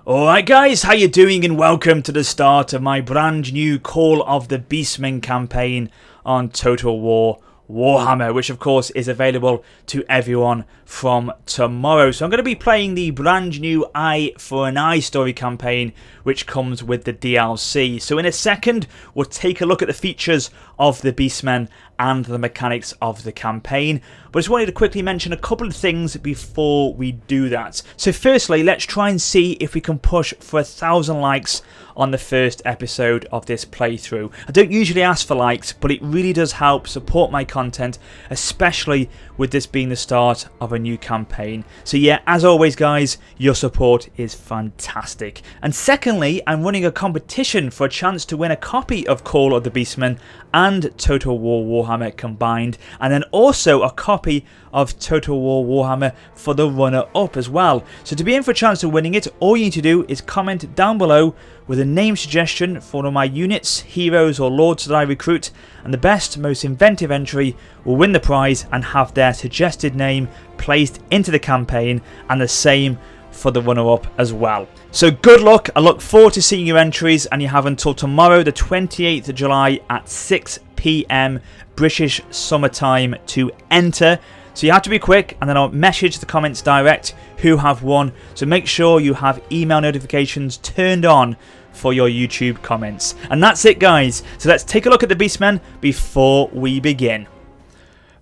Alright guys, how you doing, and welcome to the start of my brand new Call of the Beastmen campaign on Total War Warhammer, which of course is available to everyone from tomorrow. So I'm going to be playing the brand new Eye for an Eye story campaign, which comes with the DLC. So in a second, we'll take a look at the features of the Beastmen and the mechanics of the campaign. But I just wanted to quickly mention a couple of things before we do that. So firstly, let's try and see if we can push for 1,000 likes on the first episode of this playthrough. I don't usually ask for likes, but it really does help support my content, especially with this being the start of a new campaign. So yeah, as always guys, your support is fantastic. And secondly, I'm running a competition for a chance to win a copy of Call of the Beastmen and Total War Warhammer combined, and then also a copy of Total War Warhammer for the runner-up as well. So to be in for a chance of winning it, all you need to do is comment down below with a name suggestion for one of my units, heroes or lords that I recruit, and the best, most inventive entry will win the prize and have their suggested name placed into the campaign, and the same for the runner-up as well. So good luck, I look forward to seeing your entries, and you have until tomorrow the 28th of July at 6 PM British summertime to enter. So you have to be quick, and then I'll message the comments direct who have won. So make sure you have email notifications turned on for your YouTube comments. And that's it guys, so let's take a look at the Beastmen before we begin.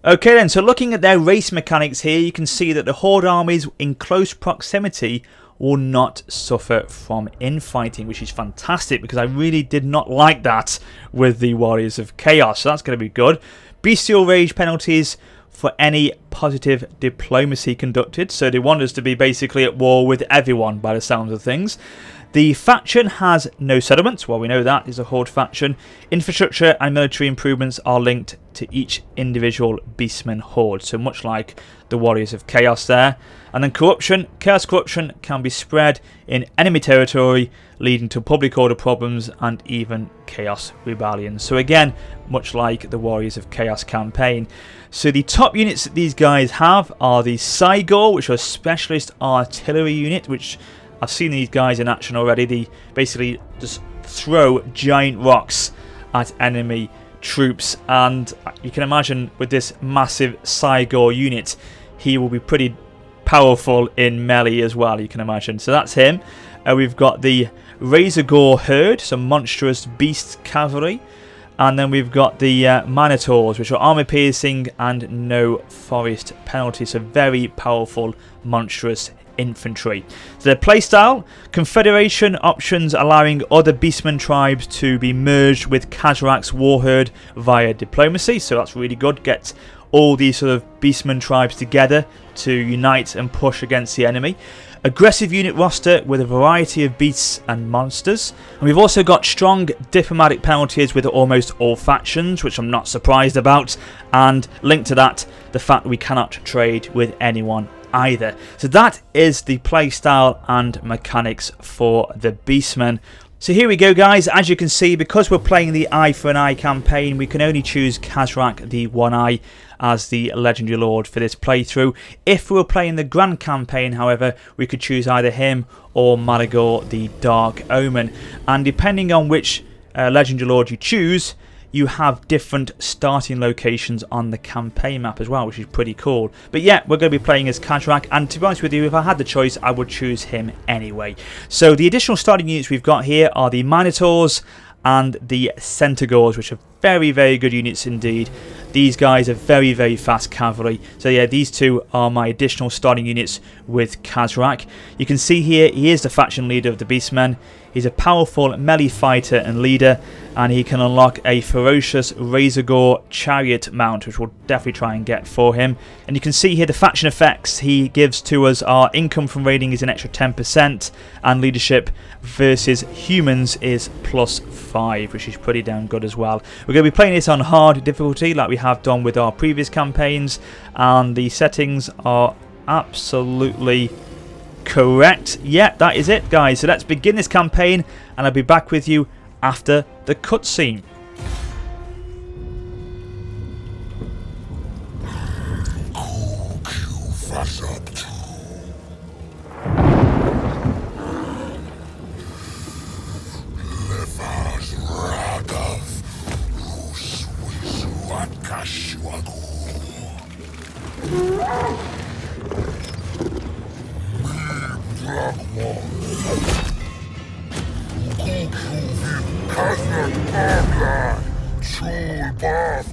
Okay then, so looking at their race mechanics here, you can see that the Horde armies in close proximity will not suffer from infighting, which is fantastic because I really did not like that with the Warriors of Chaos, so that's going to be good. Bestial Rage penalties for any positive diplomacy conducted, so they want us to be basically at war with everyone by the sounds of things. The faction has no settlements, well we know that is a Horde faction. Infrastructure and military improvements are linked to each individual Beastman Horde, so much like the Warriors of Chaos there. And then corruption, chaos corruption can be spread in enemy territory, leading to public order problems and even chaos rebellions. So again, much like the Warriors of Chaos campaign. So the top units that these guys have are the Cygor, which are a specialist artillery unit, which I've seen these guys in action already. They basically just throw giant rocks at enemy troops, and you can imagine with this massive Cygor unit, he will be pretty powerful in melee as well, you can imagine. So that's him. We've got the Razorgore Herd, some monstrous beast cavalry. And then we've got the Minotaurs, which are armor piercing and no forest penalty. So very powerful, monstrous infantry. So their playstyle, Confederation options allowing other Beastmen tribes to be merged with Kazrak's Warherd via diplomacy. So that's really good. Get all these sort of Beastmen tribes together to unite and push against the enemy. Aggressive unit roster with a variety of beasts and monsters. And we've also got strong diplomatic penalties with almost all factions, which I'm not surprised about. And linked to that, the fact that we cannot trade with anyone either. So that is the playstyle and mechanics for the Beastmen. So here we go guys, as you can see, because we're playing the Eye for an Eye campaign, we can only choose Kazrak the One Eye as the Legendary Lord for this playthrough. If we were playing the Grand campaign, however, we could choose either him or Malagor the Dark Omen. And depending on which Legendary Lord you choose, you have different starting locations on the campaign map as well, which is pretty cool. But yeah, we're going to be playing as Kazrak, and to be honest with you, if I had the choice, I would choose him anyway. So the additional starting units we've got here are the Minotaurs and the Centaurs, which are very, very good units indeed. These guys are very, very fast cavalry. So yeah, these two are my additional starting units with Kazrak. You can see here, he is the faction leader of the Beastmen. He's a powerful melee fighter and leader, and he can unlock a ferocious Razorgore chariot mount, which we'll definitely try and get for him. And you can see here the faction effects he gives to us are income from raiding is an extra 10%, and leadership versus humans is +5, which is pretty damn good as well. We're going to be playing this on hard difficulty like we have done with our previous campaigns, and the settings are absolutely correct. Yeah, that is it guys. So let's begin this campaign, and I'll be back with you after the cutscene. Control path.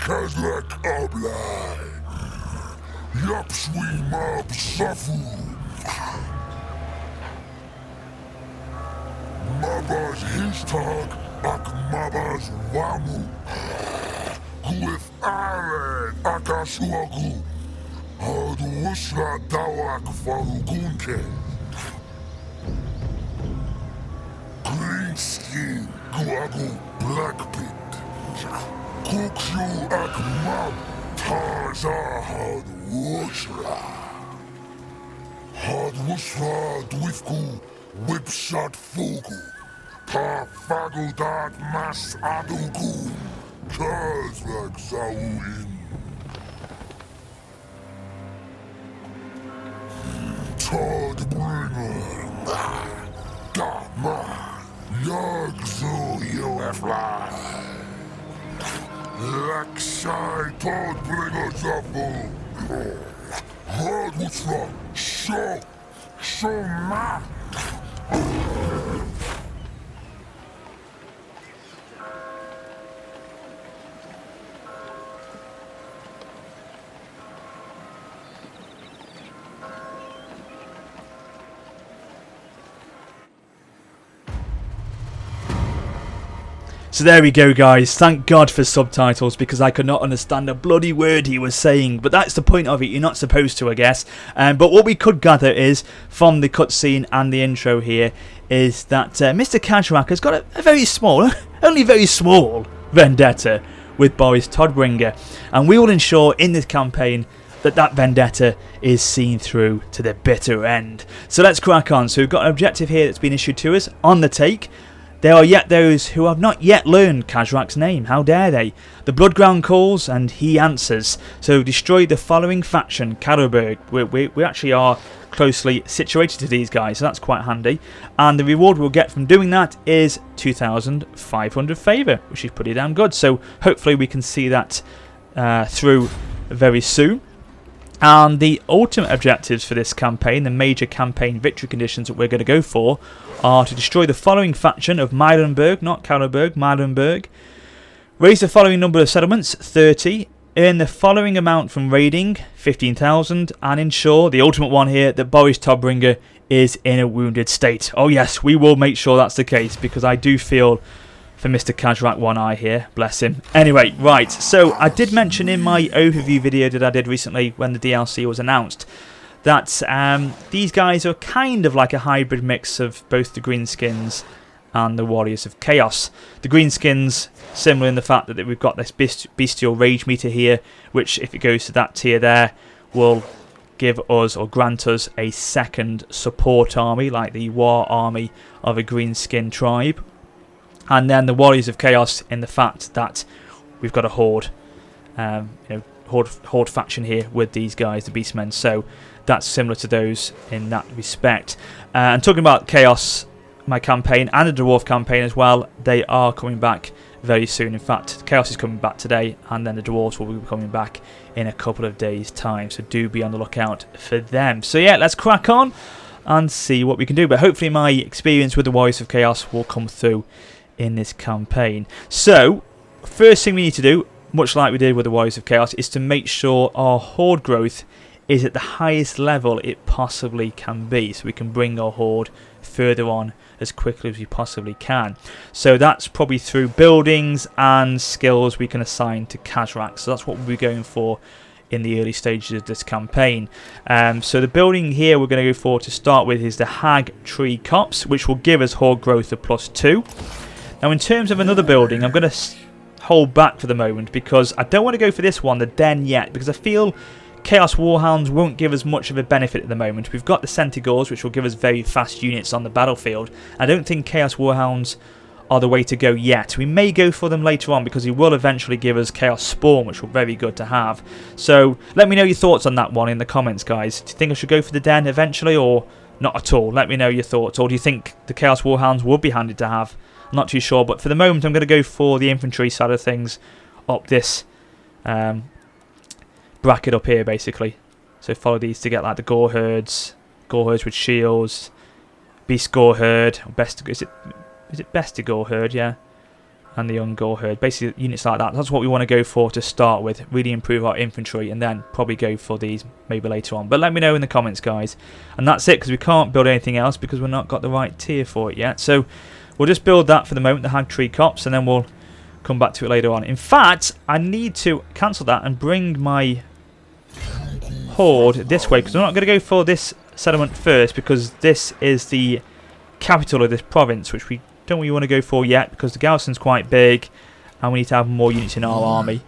Kazlak Ablai. Yapswi Mab Safu. Mabas Histag Ak Mabas Wamu. Gwith Aled Akasuagu. Had Wusla Dawak Farugunke. Green Skin Guagu Black Pit. Kukshu ak mab Tarza had wusra. Had wusra dwifku whipshot fugu. Ta fagu dat mas adugu. Kazlak zawin. Todd bringer. Dama. Yagzu UFly. Laksai Todd bringer zafu. Hard wusra. So ma. So there we go, guys. Thank God for subtitles, because I could not understand a bloody word he was saying. But that's the point of it. You're not supposed to, I guess. But what we could gather is, from the cutscene and the intro here, is that Mr. Kajrak has got a very small, only very small, vendetta with Boris Todbringer. And we will ensure in this campaign that that vendetta is seen through to the bitter end. So let's crack on. So we've got an objective here that's been issued to us on the take. There are yet those who have not yet learned Kajrak's name. How dare they? The Bloodground calls and he answers. So destroy the following faction, Karoberg. We actually are closely situated to these guys, so that's quite handy. And the reward we'll get from doing that is 2,500 favour, which is pretty damn good. So hopefully we can see that through very soon. And the ultimate objectives for this campaign, the major campaign victory conditions that we're going to go for, are to destroy the following faction of Meilenberg, not Karoberg, Meilenberg. Raise the following number of settlements, 30. Earn the following amount from raiding, 15,000. And ensure, the ultimate one here, that Boris Todbringer is in a wounded state. Oh yes, we will make sure that's the case, because I do feel for Mr. Kajrak one eye here, bless him. Anyway, right, so I did mention in my overview video that I did recently when the DLC was announced that these guys are kind of like a hybrid mix of both the Greenskins and the Warriors of Chaos. The Greenskins, similar in the fact that we've got this bestial rage meter here, which if it goes to that tier there, will give us or grant us a second support army, like the war army of a Greenskin tribe. And then the Warriors of Chaos in the fact that we've got a horde, horde faction here with these guys, the Beastmen. So that's similar to those in that respect. And talking about Chaos, my campaign, and the Dwarf campaign as well, they are coming back very soon. In fact, Chaos is coming back today, and then the Dwarves will be coming back in a couple of days' time. So do be on the lookout for them. So yeah, let's crack on and see what we can do. But hopefully my experience with the Warriors of Chaos will come through in this campaign. So, first thing we need to do, much like we did with the Warriors of Chaos, is to make sure our horde growth is at the highest level it possibly can be, so we can bring our horde further on as quickly as we possibly can. So that's probably through buildings and skills we can assign to Kazrak. So that's what we'll be going for in the early stages of this campaign. So the building here we're going to go for to start with is the Hag Tree Copse, which will give us horde growth of +2. Now in terms of another building, I'm going to hold back for the moment because I don't want to go for this one, the Den, yet, because I feel Chaos Warhounds won't give us much of a benefit at the moment. We've got the Centaurs, which will give us very fast units on the battlefield. I don't think Chaos Warhounds are the way to go yet. We may go for them later on because he will eventually give us Chaos Spawn, which will be very good to have. So let me know your thoughts on that one in the comments, guys. Do you think I should go for the Den eventually or not at all? Let me know your thoughts. Or do you think the Chaos Warhounds would be handy to have? I'm not too sure, but for the moment I'm going to go for the infantry side of things up this bracket up here, basically. So follow these to get like the Gore Herds with shields, Beast Gore Herd, is it Best Gore Herd, yeah, and the Young Gore Herd, basically units like that. That's what we want to go for to start with, really improve our infantry, and then probably go for these maybe later on. But let me know in the comments, guys. And that's it, because we can't build anything else because we've not got the right tier for it yet. So we'll just build that for the moment, the Hag Tree Copse, and then we'll come back to it later on. In fact, I need to cancel that and bring my horde this way, because I'm not going to go for this settlement first because this is the capital of this province, which we don't really want to go for yet because the garrison's quite big and we need to have more units in our army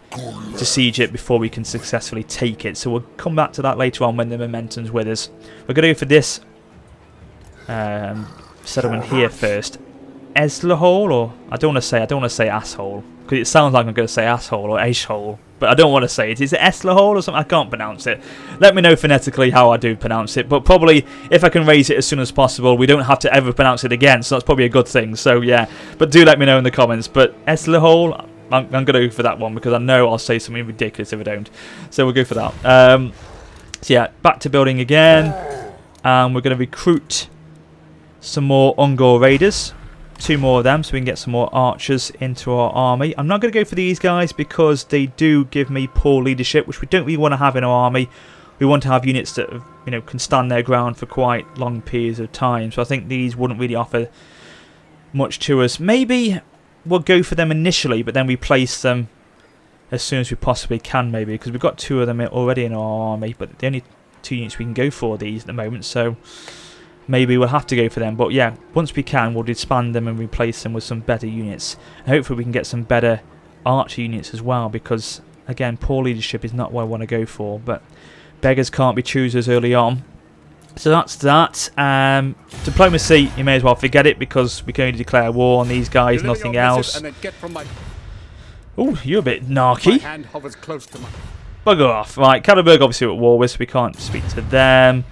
to siege it before we can successfully take it. So we'll come back to that later on when the momentum's with us. We're going to go for this settlement here first. Eslohe, or I don't want to say asshole because it sounds like I'm going to say asshole or ashole, but I don't want to say it. Is it Eslohe or something? I can't pronounce it. Let me know phonetically how I do pronounce it, but probably if I can raise it as soon as possible, we don't have to ever pronounce it again, so that's probably a good thing. So yeah, but do let me know in the comments. But Eslohe, I'm going to go for that one because I know I'll say something ridiculous if I don't. So we'll go for that. So yeah, back to building again, and we're going to recruit some more Ungor Raiders. 2 more of them so we can get some more archers into our army. I'm not going to go for these guys because they do give me poor leadership, which we don't really want to have in our army. We want to have units that can stand their ground for quite long periods of time. So I think these wouldn't really offer much to us. Maybe we'll go for them initially, but then we place them as soon as we possibly can, maybe, because we've got 2 of them already in our army, but the only 2 units we can go for these at the moment, so maybe we'll have to go for them. But yeah, once we can, we'll disband them and replace them with some better units. And hopefully we can get some better archer units as well, because again, poor leadership is not what I want to go for, but beggars can't be choosers early on. So that's that. Diplomacy, you may as well forget it because we can only declare war on these guys, nothing else. Oh, you're a bit narky. Bugger off. Right, Cadenberg obviously at war with, so we can't speak to them.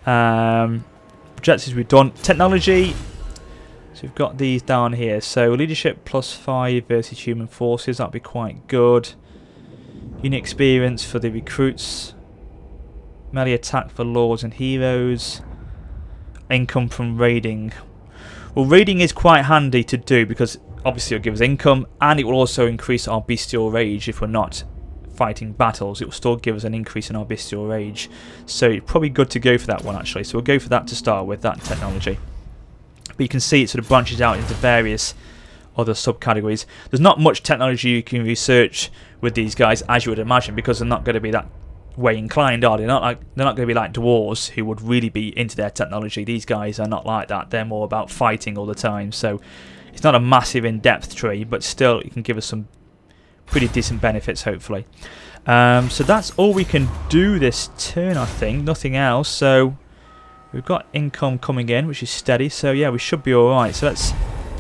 Objectives we've done. Technology, so we've got these down here. So leadership +5 versus human forces, that'd be quite good. Unit experience for the recruits. Melee attack for lords and heroes. Income from raiding. Well, raiding is quite handy to do because obviously it'll give us income and it will also increase our bestial rage if we're not fighting battles. It will still give us an increase in our bestial rage, so it's probably good to go for that one actually. So we'll go for that to start with, that technology. But you can see it sort of branches out into various other subcategories. There's not much technology you can research with these guys, as you would imagine, because they're not going to be that way inclined, are they? They're not going to be like dwarves who would really be into their technology. These guys are not like that. They're more about fighting all the time. So it's not a massive in-depth tree, but still it can give us some pretty decent benefits, hopefully. So that's all we can do this turn, I think. Nothing else. So we've got income coming in, which is steady. So yeah, we should be all right. So let's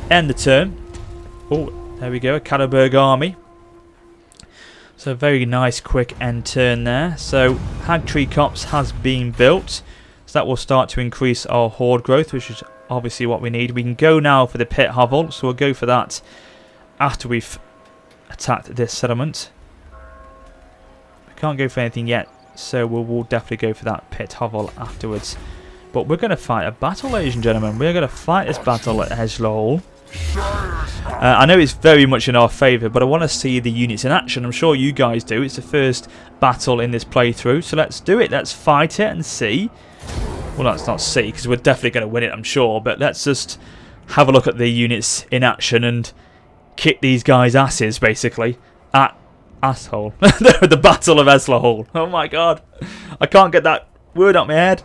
end the turn. Oh, there we go, a Cadenberg army. So very nice quick end turn there. So Hag Tree Copse has been built. So that will start to increase our horde growth, which is obviously what we need. We can go now for the pit hovel. So we'll go for that after we've attacked this settlement. We can't go for anything yet. So we'll definitely go for that pit hovel afterwards. But we're going to fight a battle, ladies and gentlemen. We're going to fight this battle at Eslohe. I know it's very much in our favour, but I want to see the units in action. I'm sure you guys do. It's the first battle in this playthrough, so let's do it. Let's fight it and see. Well, let's not see, because we're definitely going to win it, I'm sure. But let's just have a look at the units in action and kick these guys' asses, basically, at Asshole. The Battle of Eslohe. Oh my god. I can't get that word out my head.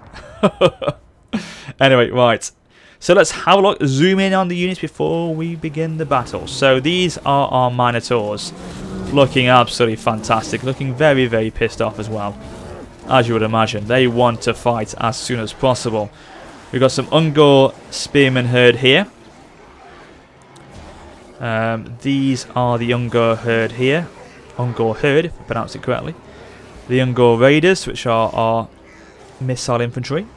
Anyway, right. So let's have a look, zoom in on the units before we begin the battle. So these are our Minotaurs. Looking absolutely fantastic. Looking very, very pissed off as well. As you would imagine. They want to fight as soon as possible. We've got some Ungor Spearmen herd here. These are the Ungor herd here. Ungor herd, if I pronounce it correctly. The Ungor Raiders, which are our missile infantry.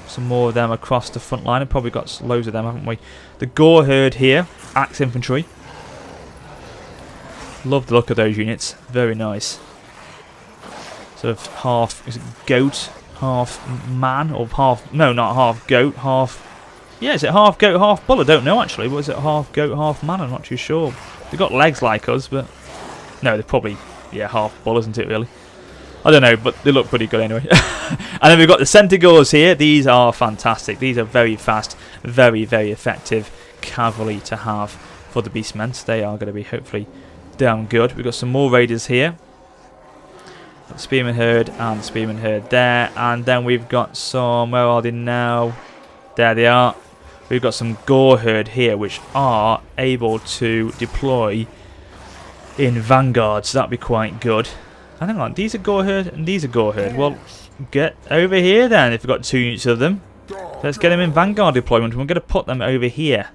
Some more of them across the front line. I've probably got loads of them, haven't we? The Gore herd here, axe infantry. Love the look of those units. Very nice. Sort of half, is it goat, half man, or half, no, not half goat, half, yeah, is it half goat, half bull? I don't know actually. Was it half goat, half man? I'm not too sure. They've got legs like us, but no, they're probably, yeah, half bull, isn't it really? I don't know, but they look pretty good anyway. And then we've got the Centaurs here. These are fantastic. These are very fast, very, very effective cavalry to have for the Beastmen. So they are going to be hopefully damn good. We've got some more Raiders here. Spearman herd and Spearman herd there. And then we've got some, where are they now? There they are. We've got some Gore herd here, which are able to deploy in vanguard. So that'd be quite good. And hang on, these are Gore herd and these are Gore herd. Well, get over here then if we've got 2 units of them. Let's get them in vanguard deployment. We're going to put them over here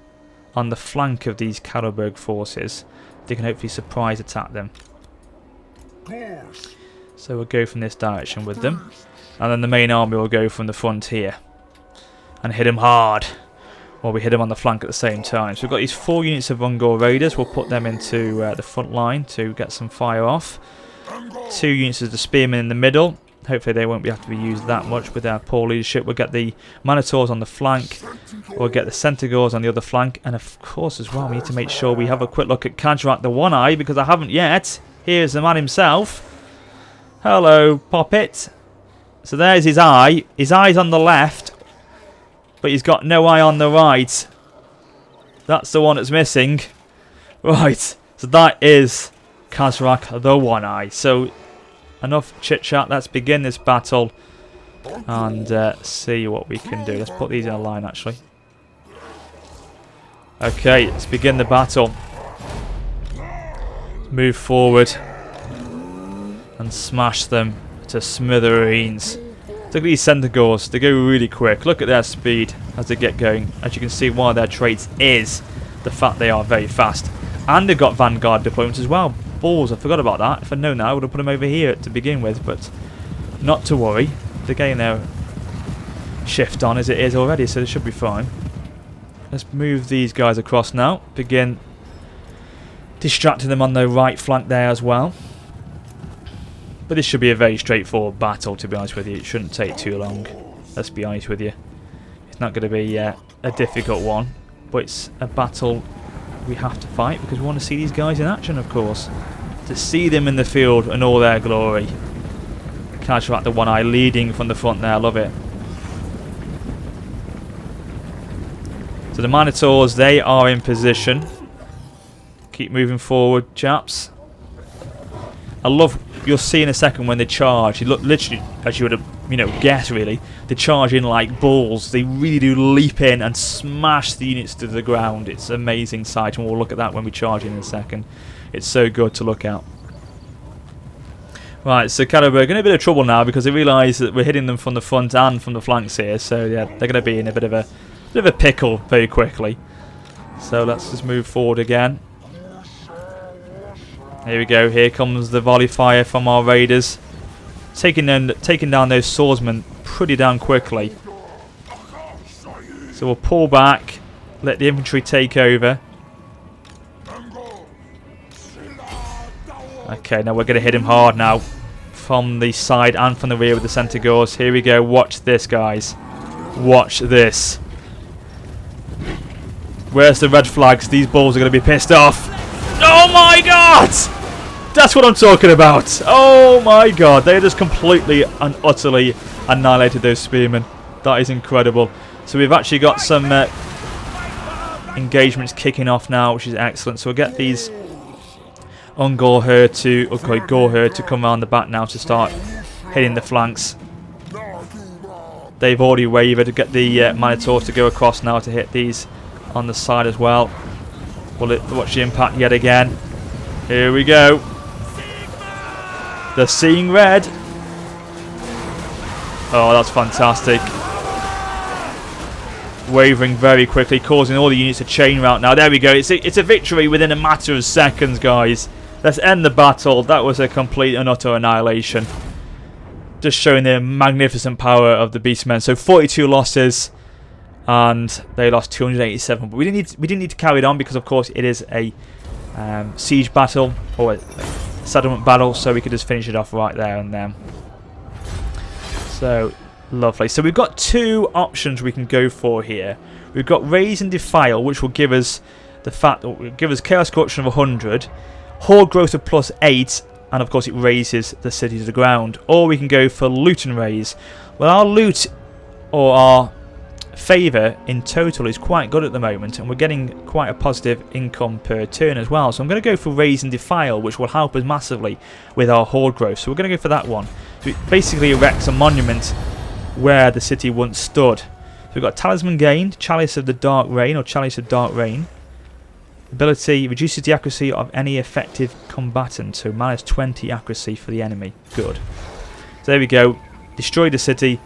on the flank of these Karlberg forces. They can hopefully surprise attack them. So we'll go from this direction with them. And then the main army will go from the front here. And hit them hard. While we hit them on the flank at the same time. So we've got these 4 units of Ungor Raiders. We'll put them into the front line to get some fire off. 2 units of the Spearmen in the middle. Hopefully they won't have to be used that much with our poor leadership. We'll get the Minotaurs on the flank. We'll get the Centaurs on the other flank. And of course as well, we need to make sure we have a quick look at Kajrak the One-Eye, because I haven't yet. Here's the man himself. Hello, Poppet. So there's his eye. His eye's on the left, but he's got no eye on the right. That's the one that's missing. Right, so that is Kajrak the One-Eye. So enough chit chat, let's begin this battle and see what we can do. Let's put these in a line actually. Okay, let's begin the battle. Move forward and smash them to smithereens. Look at these Centaurs, they go really quick. Look at their speed as they get going. As you can see, one of their traits is the fact they are very fast. And they've got vanguard deployments as well. Balls, I forgot about that. If I'd known that, I would have put them over here to begin with, but not to worry. They're getting their shift on as it is already, so they should be fine. Let's move these guys across now. Begin distracting them on the right flank there as well. But this should be a very straightforward battle, to be honest with you. It shouldn't take too long, let's be honest with you. It's not going to be a difficult one, but it's a battle we have to fight because we want to see these guys in action, of course. To see them in the field in all their glory. Kajrak the One-Eye leading from the front there, I love it. So the Minotaurs, they are in position. Keep moving forward, chaps. I love, you'll see in a second when they charge. You look literally, as you would have, guessed really, they charge in like bulls. They really do leap in and smash the units to the ground. It's an amazing sight, and we'll look at that when we charge in a second. It's so good to look at. Right, so Karlberg in a bit of trouble now because they realise that we're hitting them from the front and from the flanks here. So yeah, they're going to be in a bit of a pickle very quickly. So let's just move forward again. Here we go. Here comes the volley fire from our raiders. Taking down those swordsmen pretty damn quickly. So we'll pull back. Let the infantry take over. Okay, now we're going to hit him hard now. From the side and from the rear with the Centaurs. Here we go. Watch this, guys. Watch this. Where's the red flags? These bulls are going to be pissed off. Oh my god! That's what I'm talking about. Oh my god. They just completely and utterly annihilated those spearmen. That is incredible. So we've actually got some engagements kicking off now, which is excellent. So we'll get these Gorherd to come around the back now to start hitting the flanks. They've already wavered to get the Minotaurs to go across now to hit these on the side as well. Watch the impact yet again. Here we go. The Seeing Red. Oh, that's fantastic. Wavering very quickly, causing all the units to chain route now. There we go. It's a victory within a matter of seconds, guys. Let's end the battle. That was a complete and utter annihilation. Just showing the magnificent power of the Beastmen. So 42 losses, and they lost 287. But we didn't need to carry it on because, of course, it is a siege battle or a settlement battle. So we could just finish it off right there and then. So lovely. So we've got two options we can go for here. We've got Raise and Defile, which will give us Chaos Corruption of 100, Horde Growth of +8, and of course it raises the city to the ground. Or we can go for Loot and Raise. Well, our loot or our favour in total is quite good at the moment, and we're getting quite a positive income per turn as well. So I'm going to go for Raise and Defile, which will help us massively with our Horde Growth. So we're going to go for that one. So it basically erects a monument where the city once stood. So we've got Talisman gained, Chalice of the Dark Rain or Chalice of Dark Rain. Ability reduces the accuracy of any effective combatant, so -20 accuracy for the enemy. Good. So there we go. Destroy the city,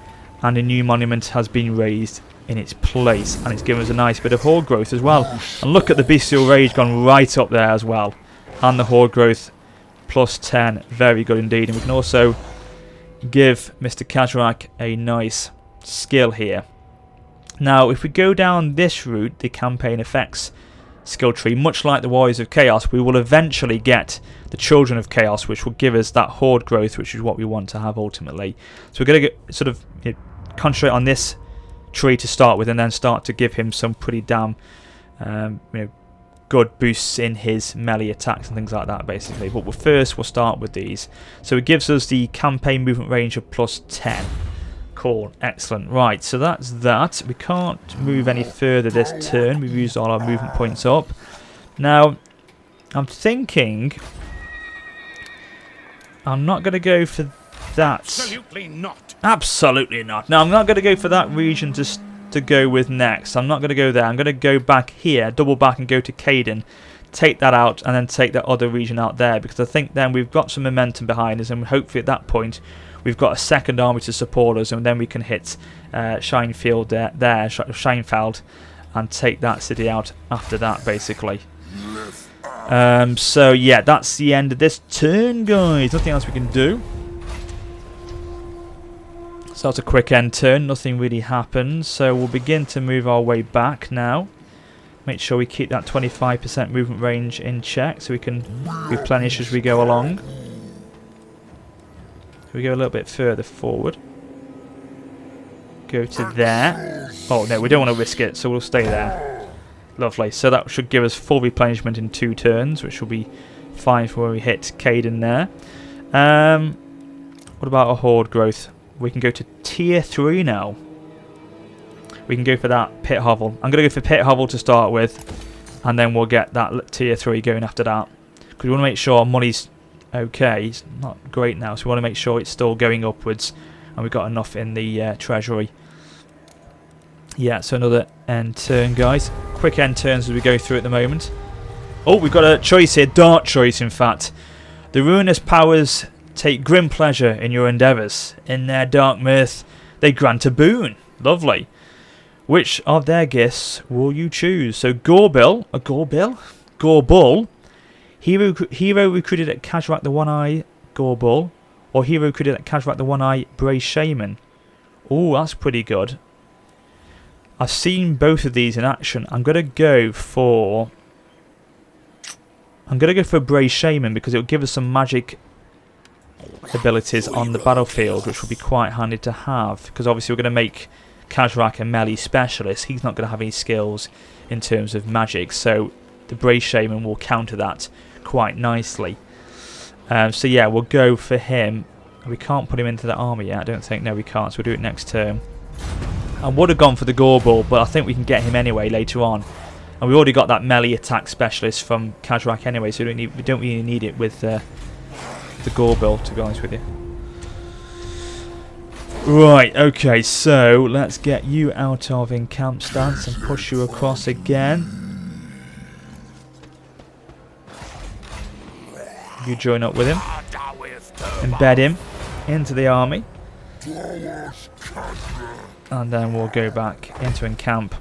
and a new monument has been raised in its place, and it's given us a nice bit of Horde Growth as well. And look at the Bestial Rage gone right up there as well, and the Horde Growth +10. Very good indeed. And we can also give Mr. Kazrak a nice skill here. Now, if we go down this route, the campaign effects skill tree, much like the Warriors of Chaos, we will eventually get the Children of Chaos, which will give us that Horde Growth, which is what we want to have ultimately. So we're going to sort of concentrate on this tree to start with, and then start to give him some pretty damn good boosts in his melee attacks and things like that, basically. But first we'll start with these. So it gives us the campaign movement range of +10. Cool, excellent. Right, so that's that. We can't move any further this turn. We've used all our movement points up. Now, I'm thinking I'm not going to go for that. Absolutely not. Absolutely not. No, I'm not going to go for that region to go with next. I'm not going to go there. I'm going to go back here, double back and go to Caden, take that out, and then take that other region out there, because I think then we've got some momentum behind us, and hopefully at that point we've got a second army to support us, and then we can hit Scheinfeld, and take that city out after that, basically. So yeah, that's the end of this turn, guys. Nothing else we can do. So it's a quick end turn, nothing really happens. So we'll begin to move our way back now. Make sure we keep that 25% movement range in check so we can replenish as we go along. We go a little bit further forward. Go to there. Oh no, we don't want to risk it, so we'll stay there. Lovely. So that should give us full replenishment in 2 turns, which will be fine for when we hit Caden there. What about a Horde Growth? We can go to tier 3 now. We can go for that Pit Hovel. I'm going to go for Pit Hovel to start with, and then we'll get that tier 3 going after that. Because we want to make sure our money's okay. It's not great now, so we want to make sure it's still going upwards, and we've got enough in the treasury. Yeah, so another end turn, guys. Quick end turns as we go through at the moment. Oh, we've got a choice here. Dark choice, in fact. The ruinous powers take grim pleasure in your endeavours. In their dark mirth, they grant a boon. Lovely. Which of their gifts will you choose? So Gorbull, Hero recruited at Kazrak the One-Eye Gorbul, or hero recruited at Kazrak the One-Eye Bray Shaman. Oh, that's pretty good. I've seen both of these in action. I'm gonna go for Bray Shaman because it will give us some magic abilities on the battlefield, which will be quite handy to have. Because obviously we're going to make Kazrak a melee specialist. He's not going to have any skills in terms of magic, so the Bray Shaman will counter that quite nicely. So yeah, we'll go for him. We can't put him into the army yet, I don't think. No, we can't, so we'll do it next turn. I would have gone for the Gorbul, but I think we can get him anyway later on. And we already got that melee attack specialist from Kazrak anyway, so we don't really need it with the Gorbul, to be honest with you. Right, okay, so let's get you out of encamp stance and push you across again. You join up with him. Embed him into the army. And then we'll go back into encamp.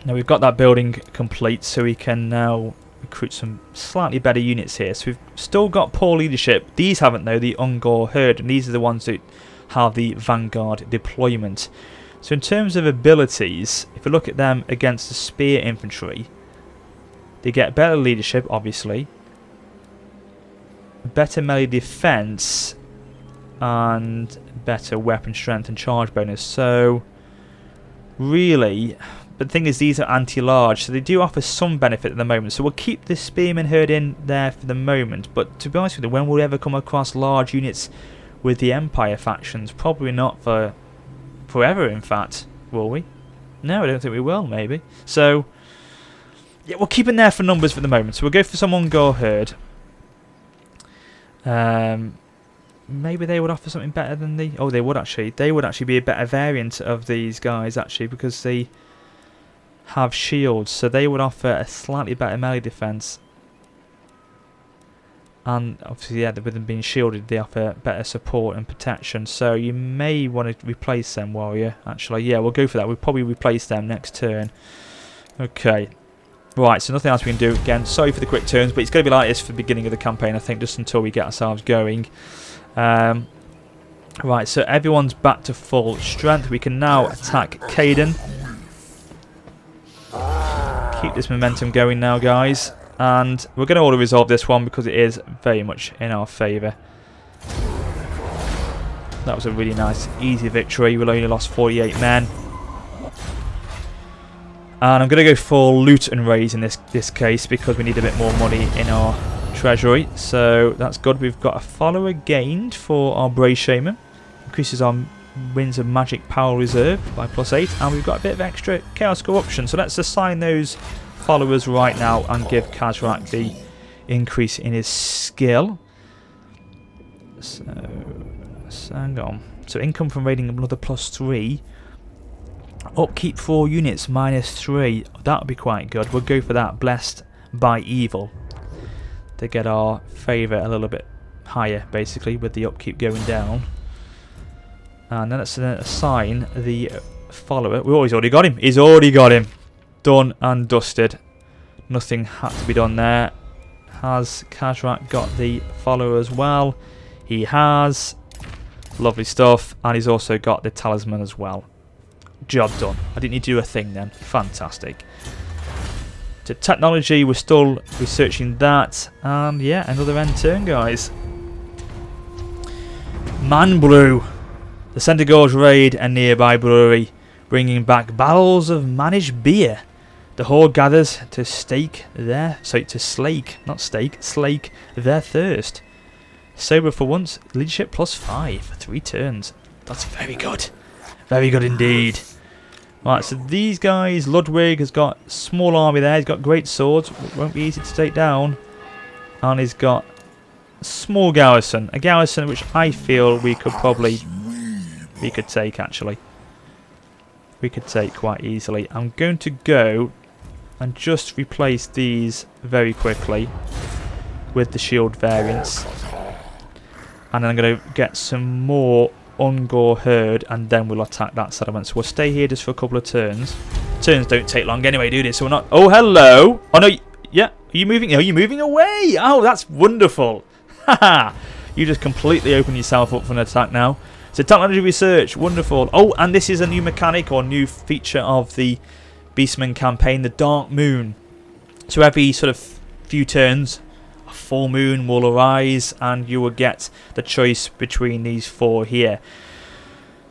Now we've got that building complete, so we can now recruit some slightly better units here. So we've still got poor leadership. These haven't though, the Ungor Herd, and these are the ones that have the Vanguard deployment. So in terms of abilities, if we look at them against the Spear Infantry, they get better leadership, obviously, better melee defense, and better weapon strength and charge bonus. So really, but the thing is, these are anti-large, so they do offer some benefit at the moment. So we'll keep the Spearman Herd in there for the moment, but to be honest with you, when will we ever come across large units with the Empire factions? Probably not for forever, in fact. Will we? No, I don't think we will, maybe. So yeah, we'll keep in there for numbers for the moment. So we'll go for some Ungor Herd. Maybe they would offer something better than the... Oh, they would actually. They would actually be a better variant of these guys, actually, because they have shields. So they would offer a slightly better melee defense. And obviously, yeah, with them being shielded, they offer better support and protection. So you may want to replace them, Warrior. Actually, yeah, we'll go for that. We'll probably replace them next turn. Okay. Right, so nothing else we can do. Again, sorry for the quick turns, but it's going to be like this for the beginning of the campaign, I think, just until we get ourselves going. Right, so everyone's back to full strength. We can now attack Caden. Keep this momentum going now, guys. And we're going to auto-resolve this one because it is very much in our favour. That was a really nice, easy victory. We only lost 48 men. And I'm going to go for loot and raise in this case because we need a bit more money in our treasury. So that's good. We've got a follower gained for our Bray Shaman. Increases our Winds of Magic Power Reserve by +8. And we've got a bit of extra Chaos Corruption. So let's assign those followers right now and give Kazrak the increase in his skill. So hang on. So income from raiding another +3. Upkeep 4 units -3. That would be quite good. We'll go for that. Blessed by Evil. To get our favour a little bit higher, basically, with the upkeep going down. And then let's assign the follower. He's already got him. He's already got him. Done and dusted. Nothing had to be done there. Has Kazrak got the follower as well? He has. Lovely stuff. And he's also got the talisman as well. Job done. I didn't need to do a thing then. Fantastic. To technology, we're still researching that. And yeah, another end turn, guys. Man Brew. The Centre Gorge raid a nearby brewery, bringing back barrels of managed beer. The horde gathers to slake their thirst. Sober for once, leadership +5 for 3 turns. That's very good. Very good indeed. Right, so these guys, Ludwig has got a small army there. He's got great swords. Won't be easy to take down. And he's got a small garrison. A garrison which I feel we could take, actually. We could take quite easily. I'm going to go and just replace these very quickly with the shield variants. And then I'm going to get some more Ungor Herd, and then we'll attack that settlement. So we'll stay here just for a couple of turns. Turns don't take long anyway, do they? So we're not... Oh, hello! Oh, no, yeah. Are you moving? Are you moving away? Oh, that's wonderful. Haha. You just completely open yourself up for an attack now. So technology research, wonderful. Oh, and this is a new mechanic or new feature of the Beastmen campaign, the Dark Moon. So every sort of few turns, a full moon will arise, and you will get the choice between these 4 here.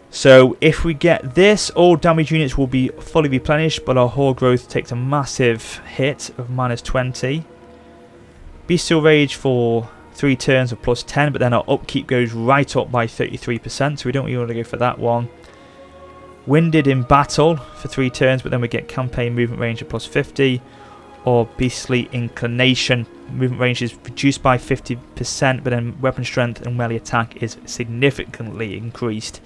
So if we get this, all damage units will be fully replenished, but our horde growth takes a massive hit of -20. Bestial Rage for 3 turns of +10, but then our upkeep goes right up by 33%, so we don't really want to go for that one. Winded in Battle for 3 turns, but then we get campaign movement range of +50. Or Beastly Inclination, movement range is reduced by 50%, but then weapon strength and melee attack is significantly increased.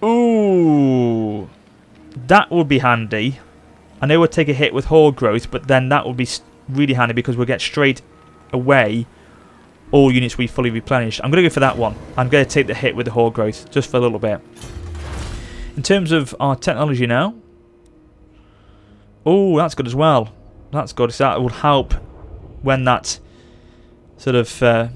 Ooh, that would be handy. I know we'll take a hit with horde growth, but then that will be really handy because we'll get straight away all units we fully replenish. I'm going to go for that one. I'm going to take the hit with the horde growth just for a little bit. In terms of our technology now, oh, that's good as well. That's good. So that will help when that sort of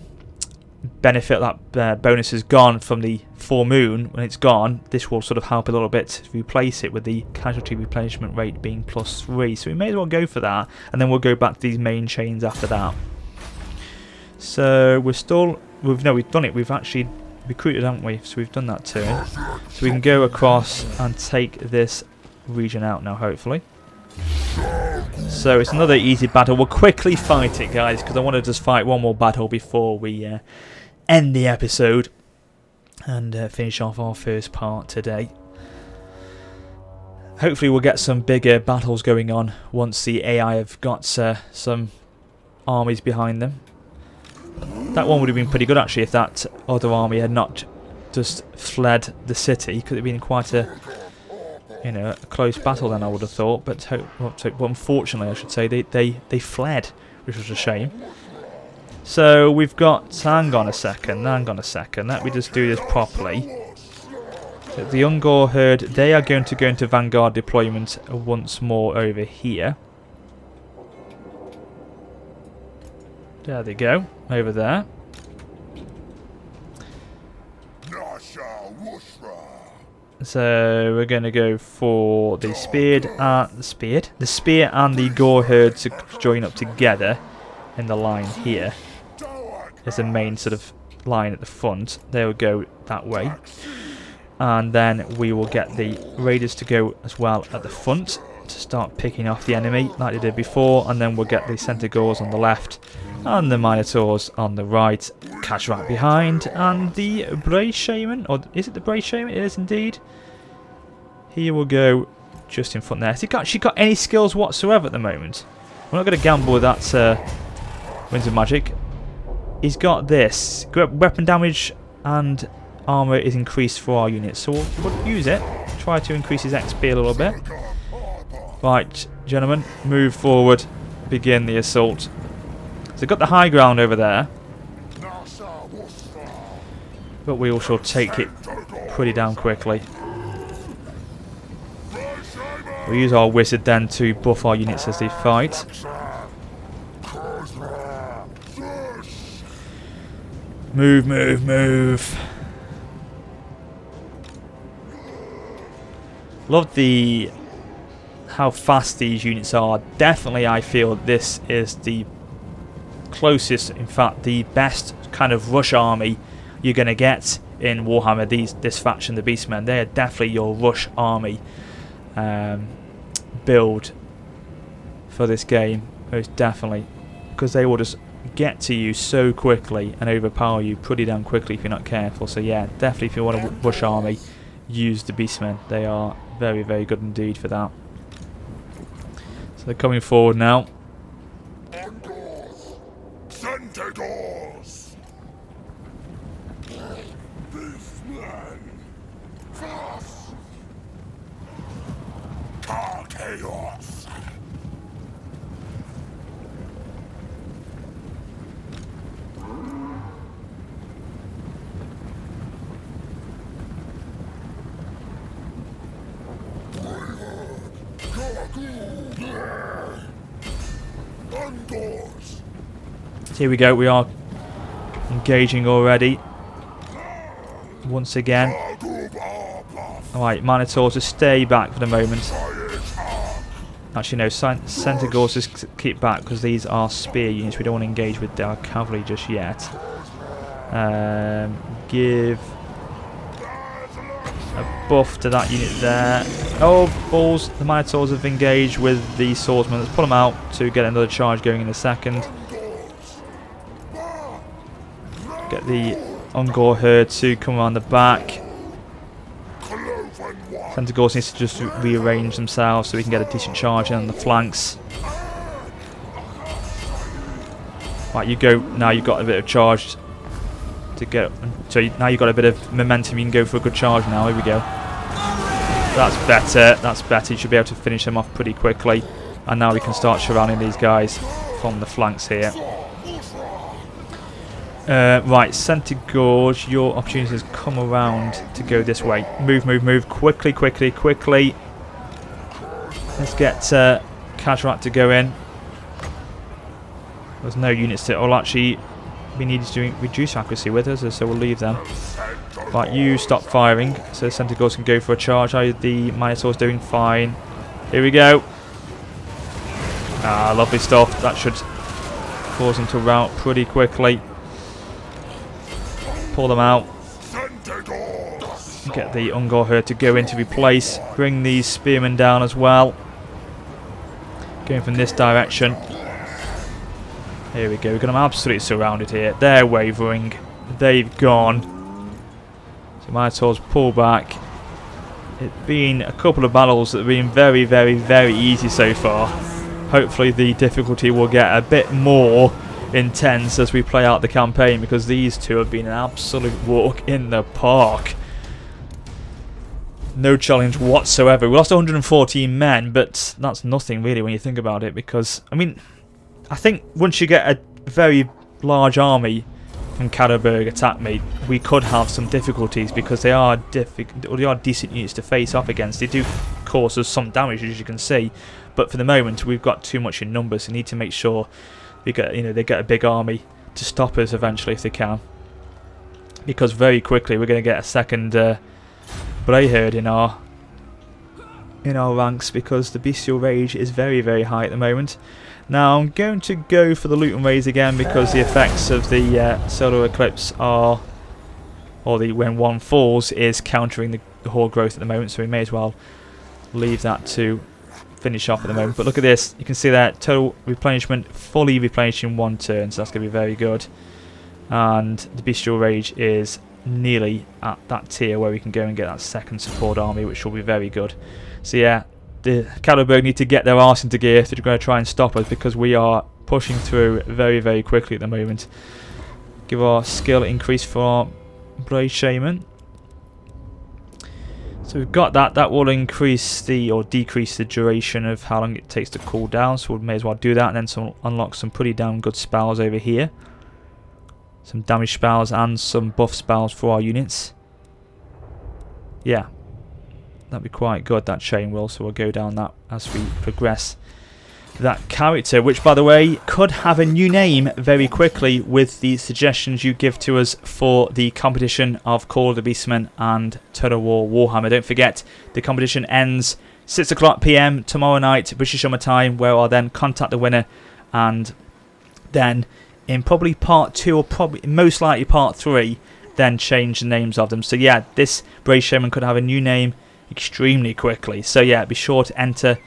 benefit, that bonus is gone from the full moon. When it's gone, this will sort of help a little bit to replace it with the casualty replenishment rate being +3. So we may as well go for that, and then we'll go back to these main chains after that. So we've done it. We've actually recruited, haven't we? So we've done that turn. So we can go across and take this region out now, hopefully. So it's another easy battle. We'll quickly fight it, guys, because I want to just fight one more battle before we end the episode and finish off our first part today. Hopefully we'll get some bigger battles going on once the AI have got some armies behind them. That one would have been pretty good, actually, if that other army had not just fled the city. Could have been quite a a close battle then, I would have thought. But unfortunately, I should say, they fled, which was a shame. So we've got... Hang on a second. Let me just do this properly. So the Ungor herd, they are going to go into Vanguard deployment once more over here. There they go, over there. So we're going to go for the spear and the Gore herd to join up together in the line here. There's a main sort of line at the front. They will go that way, and then we will get the raiders to go as well at the front to start picking off the enemy like they did before, and then we'll get the Centaurs on the left and the Minotaurs on the right, catch right behind, and the Brace Shaman, or is it the Brace Shaman? It is indeed. He will go just in front there. Has she got any skills whatsoever at the moment? We're not going to gamble with that Winds of Magic. He's got this. Weapon damage and armour is increased for our units, so we'll use it. Try to increase his XP a little bit. Right, gentlemen, move forward. Begin the assault. So we've got the high ground over there, but we all shall take it pretty damn quickly. We'll use our wizard then to buff our units as they fight. Move, move, move. Love how fast these units are. Definitely I feel this is the closest, in fact the best kind of rush army you're going to get in Warhammer. This faction, the Beastmen, they are definitely your rush army build for this game, most definitely, because they will just get to you so quickly and overpower you pretty damn quickly if you're not careful. So yeah, definitely if you want a rush army, use the Beastmen. They are very, very good indeed for that. So they're coming forward now. Centaurs! Beastmen! Fast! Chaos! Undoors. So here we go. We are engaging already. Once again. Alright, Minotaurs, just stay back for the moment. Actually, no, Centaurs just keep back because these are spear units. We don't want to engage with our cavalry just yet. Give a buff to that unit there. Oh, balls. The Minotaurs have engaged with the swordsmen. Let's pull them out to get another charge going in a second. Get the Ungor herd to come around the back. Centaurs needs to just rearrange themselves so we can get a decent charge in on the flanks. Right, you go. Now you've got a bit of charge to get. So now you've got a bit of momentum. You can go for a good charge now. Here we go. That's better. That's better. You should be able to finish them off pretty quickly. And now we can start surrounding these guys from the flanks here. Right, Centaurs, your opportunity has come around to go this way. Move, move, move. Quickly, quickly, quickly. Let's get Cataract to go in. There's no units to... Well, actually, we need to reduce accuracy with us, so we'll leave them. Right, you stop firing, so Centaurs can go for a charge. How are the Minotaurs doing? Fine. Here we go. Ah, lovely stuff. That should cause them to rout pretty quickly. Pull them out. Get the Ungor herd to go in to replace. Bring these spearmen down as well. Going from this direction. Here we go. We've got them absolutely surrounded here. They're wavering. They've gone. So Minotaurs pull back. It's been a couple of battles that have been very, very, very easy so far. Hopefully the difficulty will get a bit more intense as we play out the campaign, because these two have been an absolute walk in the park. No challenge whatsoever. We lost 114 men, but that's nothing really when you think about it, because, I mean, I think once you get a very large army from Cadenberg attack me, we could have some difficulties, because they are decent units to face off against. They do cause us some damage, as you can see, but for the moment we've got too much in numbers. We need to make sure they get a big army to stop us eventually if they can, because very quickly we're going to get a second Bray herd in our ranks, because the bestial rage is very, very high at the moment. Now I'm going to go for the loot and raise again, because the effects of the solar eclipse are, or the when one falls, is countering the horde growth at the moment, so we may as well leave that to finish off at the moment. But look at this, you can see that total replenishment fully replenished in one turn, so that's going to be very good. And the bestial rage is nearly at that tier where we can go and get that second support army, which will be very good. So yeah, the Cadenberg need to get their arse into gear if they're going to try and stop us, because we are pushing through very, very quickly at the moment. Give our skill increase for our Blade Shaman. So we've got that. That will increase or decrease the duration of how long it takes to cool down. So we may as well do that, and then unlock some pretty damn good spells over here. Some damage spells and some buff spells for our units. Yeah, that'd be quite good, that chain will. So we'll go down that as we progress that character, which by the way could have a new name very quickly with the suggestions you give to us for the competition of Call of the Beastmen and Total War Warhammer. Don't forget, the competition ends 6 o'clock PM tomorrow night British Summer Time, where I'll then contact the winner, and then in probably part 2 or probably most likely part 3 then change the names of them. So yeah, this Brave Shaman could have a new name extremely quickly. So yeah, be sure to enter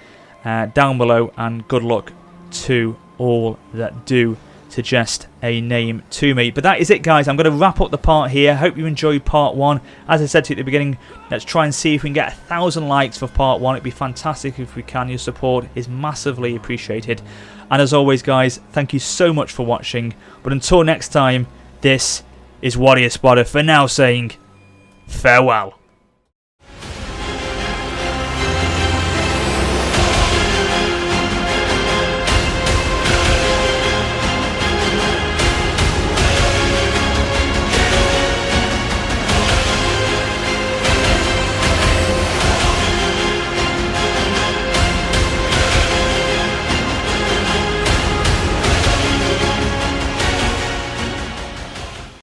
down below, and good luck to all that do suggest a name to me. But that is it, guys. I'm going to wrap up the part here. Hope you enjoyed part 1. As I said to you at the beginning, let's try and see if we can get 1,000 likes for part 1. It'd be fantastic if we can. Your support is massively appreciated. And as always, guys, thank you so much for watching. But until next time, this is Warrior Spotter for now saying farewell.